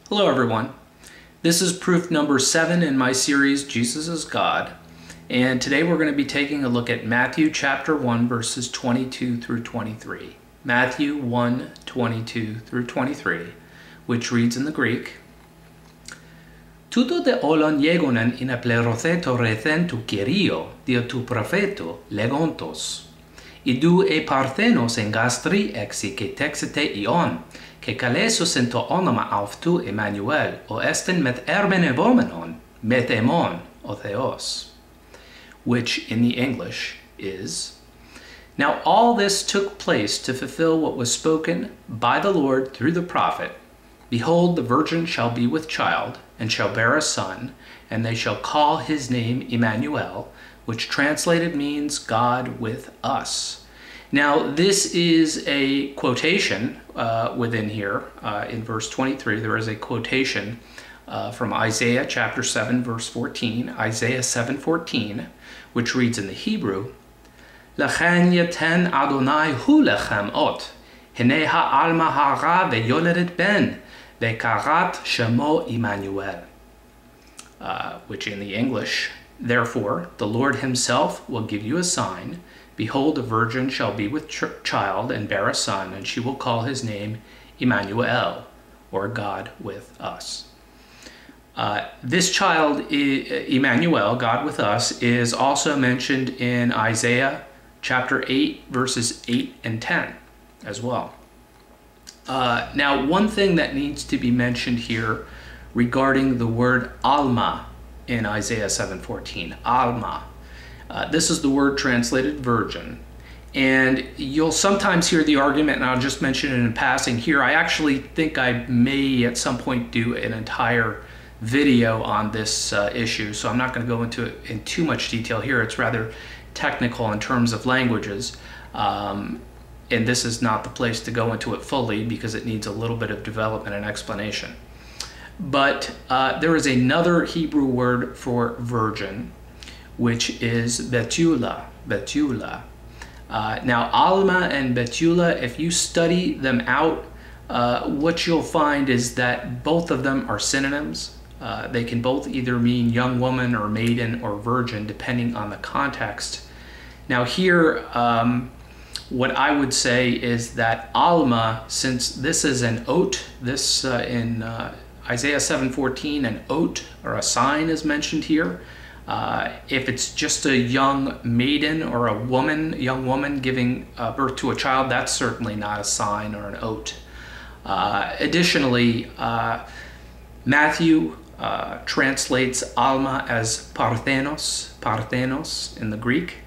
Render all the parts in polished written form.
Hello everyone. This is proof number 7 in my series, Jesus is God. And today we're going to be taking a look at Matthew chapter 1 verses 22 through 23. Matthew 1, 22 through 23, which reads in the Greek, Tuto de olon yegonen in aplerotheto rethentu Kyrio, dio tu propheto, legontos. Idu e parthenos en gastri exi que texite ion, que kalesos ento onoma auftu Emmanuel, o esten met ermene vomenon, met emon, o theos. Which in the English is, Now all this took place to fulfill what was spoken by the Lord through the prophet. Behold, the virgin shall be with child, and shall bear a son, and they shall call his name Emmanuel, which translated means God with us. Now this is a quotation within here. In verse 23, there is a quotation from Isaiah chapter 7, verse 14, Isaiah 7:14, which reads in the Hebrew, Lechen yeten Adonai hu lechem ot, hine ha'alma hara ve'yoledet ben, ve'karat shemo Emmanuel. Which in the English, Therefore, the Lord himself will give you a sign. Behold, a virgin shall be with child and bear a son, and she will call his name Emmanuel, or God with us. This child, Emmanuel, God with us, is also mentioned in Isaiah chapter 8, verses 8 and 10 as well. Now, one thing that needs to be mentioned here regarding the word Alma in Isaiah 7:14, Alma. This is the word translated virgin. And you'll sometimes hear the argument, and I'll just mention it in passing here. I actually think I may at some point do an entire video on this issue, so I'm not going to go into it in too much detail here. It's rather technical in terms of languages. And this is not the place to go into it fully because it needs a little bit of development and explanation. But there is another Hebrew word for virgin, which is Betula. Betula. Now, Alma and Betula, if you study them out, what you'll find is that both of them are synonyms. They can both either mean young woman or maiden or virgin, depending on the context. Now here, what I would say is that Alma, since this is an oat, this in Isaiah 7:14, an oat or a sign is mentioned here. If it's just a young maiden or a young woman giving birth to a child, that's certainly not a sign or an oat. Additionally, Matthew translates Alma as parthenos in the Greek,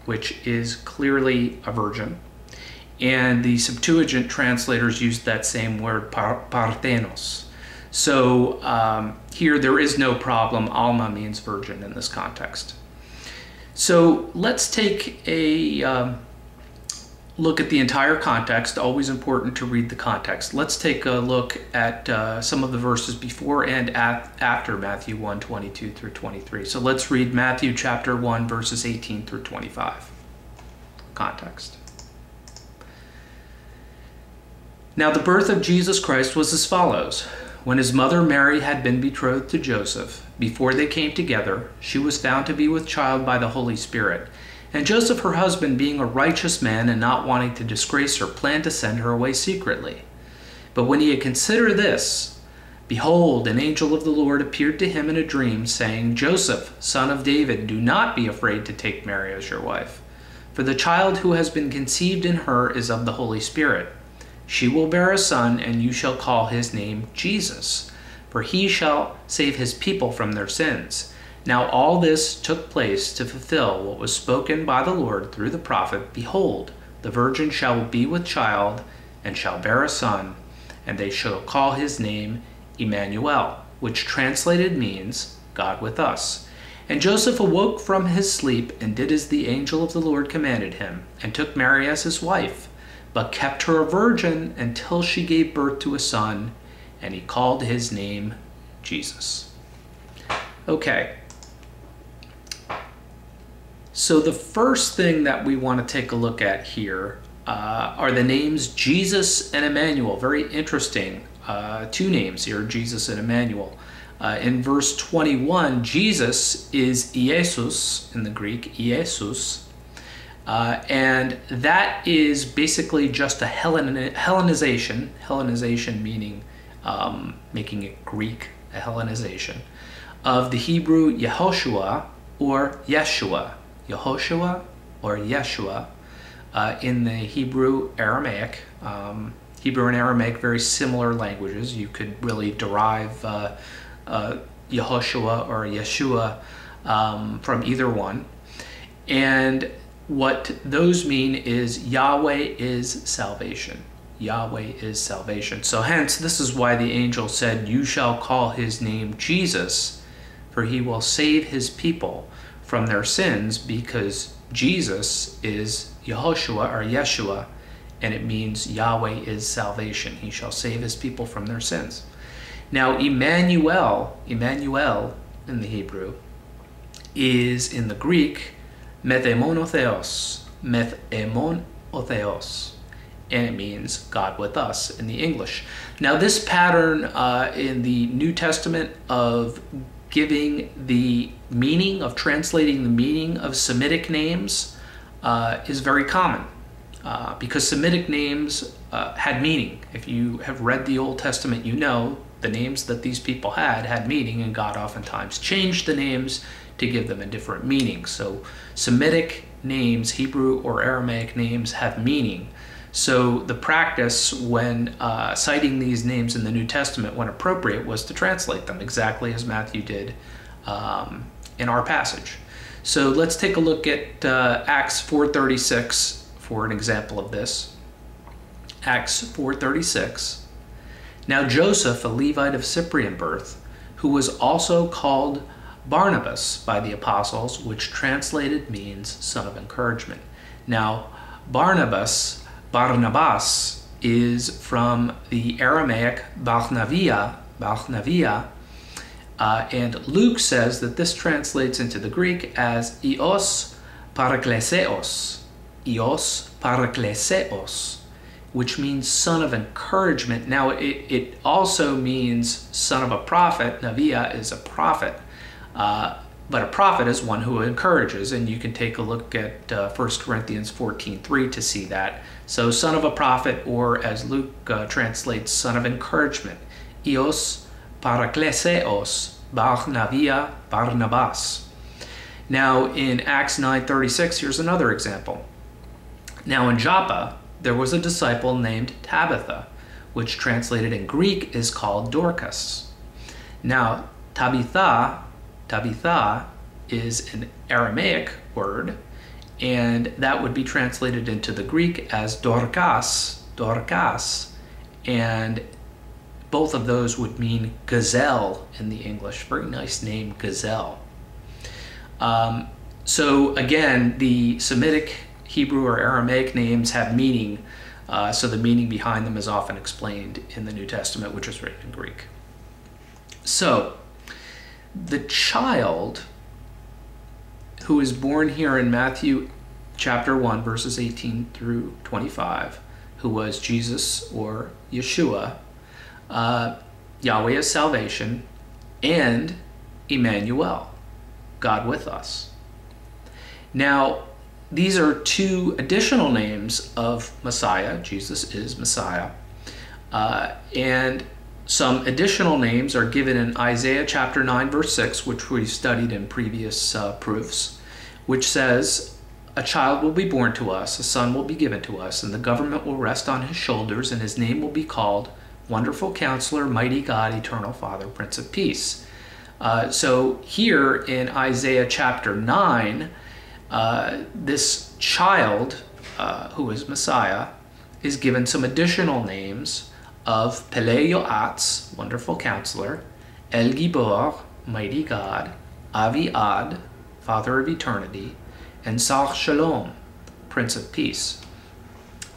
which is clearly a virgin. And the Septuagint translators used that same word, parthenos. So here there is no problem. Alma means virgin in this context. So let's take a look at the entire context. Always important to read the context. Let's take a look at some of the verses before and after Matthew 1, 22 through 23. So let's read Matthew chapter 1, verses 18 through 25. Context. Now the birth of Jesus Christ was as follows. When his mother Mary had been betrothed to Joseph, before they came together, she was found to be with child by the Holy Spirit. And Joseph, her husband, being a righteous man and not wanting to disgrace her, planned to send her away secretly. But when he had considered this, behold, an angel of the Lord appeared to him in a dream, saying, Joseph, son of David, do not be afraid to take Mary as your wife, for the child who has been conceived in her is of the Holy Spirit. She will bear a son, and you shall call his name Jesus, for he shall save his people from their sins. Now all this took place to fulfill what was spoken by the Lord through the prophet. Behold, the virgin shall be with child, and shall bear a son, and they shall call his name Emmanuel, which translated means God with us. And Joseph awoke from his sleep, and did as the angel of the Lord commanded him, and took Mary as his wife, but kept her a virgin until she gave birth to a son, and he called his name Jesus. Okay. So the first thing that we want to take a look at here are the names Jesus and Emmanuel. Very interesting. two names here, Jesus and Emmanuel. In verse 21, Jesus is Iesus in the Greek, Iesus, and that is basically just a Hellenization, meaning making it Greek, a Hellenization, of the Hebrew Yehoshua or Yeshua. Yehoshua or Yeshua in the Hebrew, Aramaic. Hebrew and Aramaic, very similar languages. You could really derive Yehoshua or Yeshua from either one. And what those mean is Yahweh is salvation. Yahweh is salvation. So hence, this is why the angel said, "You shall call his name Jesus, for he will save his people from their sins," because Jesus is Yehoshua or Yeshua, and it means Yahweh is salvation. He shall save his people from their sins. Now, Emmanuel in the Hebrew is in the Greek methemonotheos, and it means God with us in the English. Now, this pattern in the New Testament of giving the meaning, of translating the meaning of Semitic names is very common because Semitic names had meaning. If you have read the Old Testament, you know the names that these people had meaning, and God oftentimes changed the names to give them a different meaning. So Semitic names, Hebrew or Aramaic names, have meaning. So the practice when citing these names in the New Testament when appropriate was to translate them exactly as Matthew did in our passage. So let's take a look at Acts 4:36 for an example of this. Acts 4:36. Now Joseph, a Levite of Cyprian birth, who was also called Barnabas by the apostles, which translated means son of encouragement. Now Barnabas is from the Aramaic Barnavia, and Luke says that this translates into the Greek as Ios Parakleseos, which means son of encouragement. Now it also means son of a prophet. Navia is a prophet, but a prophet is one who encourages, and you can take a look at 1 Corinthians 14:3 to see that. So son of a prophet, or as Luke translates, son of encouragement. Ios Parakleseos Barnavia Barnabas. Now in Acts 9:36, here's another example. Now in Joppa, there was a disciple named Tabitha, which translated in Greek is called Dorcas. Now Tabitha is an Aramaic word, and that would be translated into the Greek as Dorcas, and both of those would mean gazelle in the English. Very nice name, gazelle. So again, the Semitic, Hebrew, or Aramaic names have meaning, so the meaning behind them is often explained in the New Testament, which is written in Greek. So the child who is born here in Matthew chapter 1, verses 18 through 25, who was Jesus or Yeshua, Yahweh is salvation, and Emmanuel, God with us. Now, these are two additional names of Messiah. Jesus is Messiah. And some additional names are given in Isaiah chapter 9, verse 6, which we studied in previous proofs, which says, "A child will be born to us, a son will be given to us, and the government will rest on his shoulders, and his name will be called Wonderful Counselor, Mighty God, Eternal Father, Prince of Peace." So here in Isaiah chapter 9, this child, who is Messiah, is given some additional names of Pele Yoatz, Wonderful Counselor, El Gibor, Mighty God, Avi Ad, Father of Eternity, and Sar Shalom, Prince of Peace.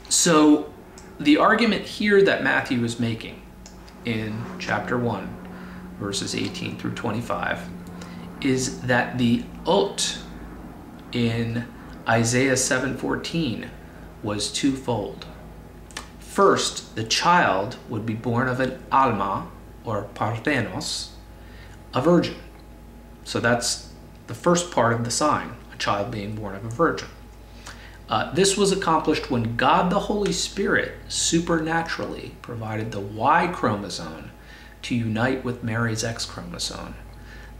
So the argument here that Matthew is making in chapter 1, verses 18 through 25, is that the Ot in Isaiah 7:14 was twofold. First, the child would be born of an Alma, or Parthenos, a virgin. So that's the first part of the sign, a child being born of a virgin. This was accomplished when God the Holy Spirit supernaturally provided the Y chromosome to unite with Mary's X chromosome.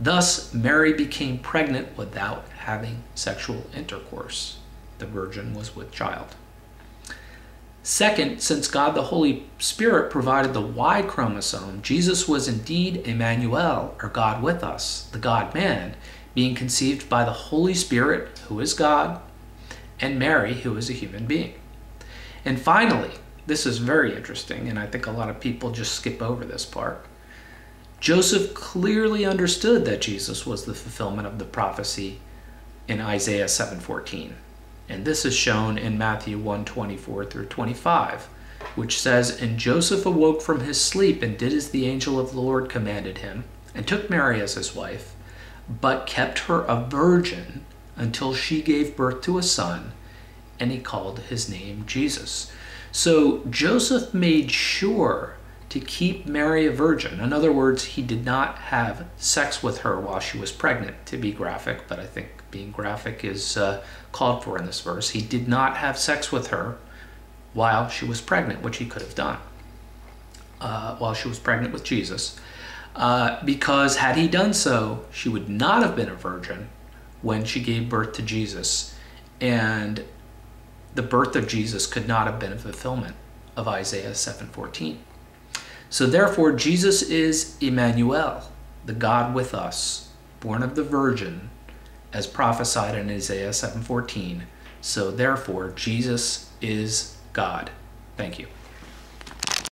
Thus, Mary became pregnant without having sexual intercourse. The virgin was with child. Second, since God the Holy Spirit provided the Y chromosome, Jesus was indeed Emmanuel, or God with us, the God-man, being conceived by the Holy Spirit, who is God, and Mary, who is a human being. And finally, this is very interesting, and I think a lot of people just skip over this part. Joseph clearly understood that Jesus was the fulfillment of the prophecy in Isaiah 7:14. And this is shown in Matthew 1:24 through 25, which says, "And Joseph awoke from his sleep and did as the angel of the Lord commanded him, and took Mary as his wife, but kept her a virgin until she gave birth to a son, and he called his name Jesus." So Joseph made sure to keep Mary a virgin. In other words, he did not have sex with her while she was pregnant, to be graphic, but I think being graphic is called for in this verse. He did not have sex with her while she was pregnant, which he could have done while she was pregnant with Jesus, because had he done so, she would not have been a virgin when she gave birth to Jesus, and the birth of Jesus could not have been a fulfillment of Isaiah 7:14. So therefore, Jesus is Emmanuel, the God with us, born of the Virgin, as prophesied in Isaiah 7:14. So therefore, Jesus is God. Thank you.